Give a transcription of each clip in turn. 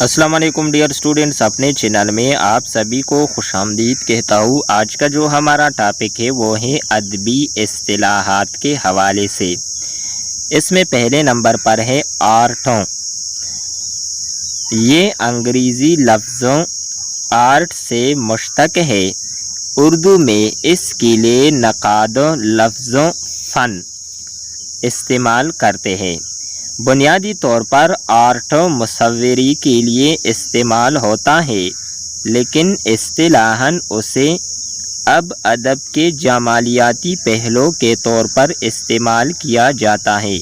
अस्सलाम वालेकुम dear students, अपने चैनल में आप सभी को खुशामदीद कहता हूँ। आज का जो हमारा टॉपिक है वो है अदबी इस्तिलाहात के हवाले से। इसमें पहले नंबर पर है आर्टों। ये अंग्रेज़ी लफ्ज़ों आर्ट से मुश्तक है। उर्दू में इसके लिए नक़ाद लफ्ज़ों फ़न इस्तेमाल करते हैं। बुनियादी तौर पर आर्ट मुसव्विरी के लिए इस्तेमाल होता है, लेकिन इस्तिलाहन उसे अब अदब के जमालियाती पहलू के तौर पर इस्तेमाल किया जाता है।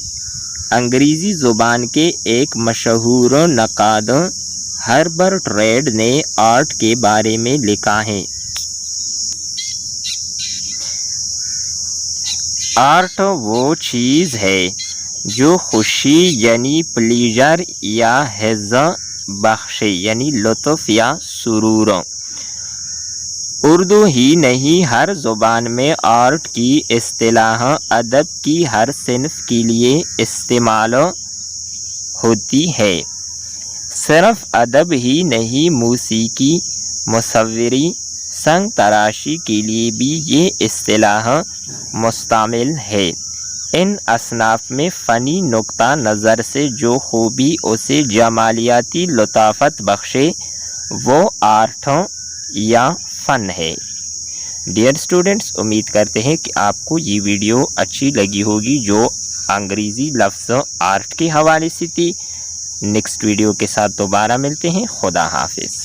अंग्रेज़ी ज़ुबान के एक मशहूर नक़ाद हर्बर्ट रेड ने आर्ट के बारे में लिखा है। आर्ट वो चीज़ है जो खुशी यानी प्लीजर या हिज़्ज़ा बख्शे यानी लुत्फ़ या सुरूर। उर्दू ही नहीं, हर ज़ुबान में आर्ट की इस्तिलाह अदब की हर सिन्फ के लिए इस्तेमाल होती है। सिर्फ अदब ही नहीं, मौसीकी, मुसव्विरी, संग तराशी के लिए भी ये इस्तिलाह मुस्तमिल है। इन असनाफ में फ़नी नुक्ता नज़र से जो खूबी उसे जमालियाती लताफ़त बख्शे वो आर्टों या फ़न है। डियर स्टूडेंट्स, उम्मीद करते हैं कि आपको ये वीडियो अच्छी लगी होगी जो अंग्रेज़ी लफ्ज़ आर्ट के हवाले से थी। नेक्स्ट वीडियो के साथ दोबारा मिलते हैं। खुदा हाफिज़।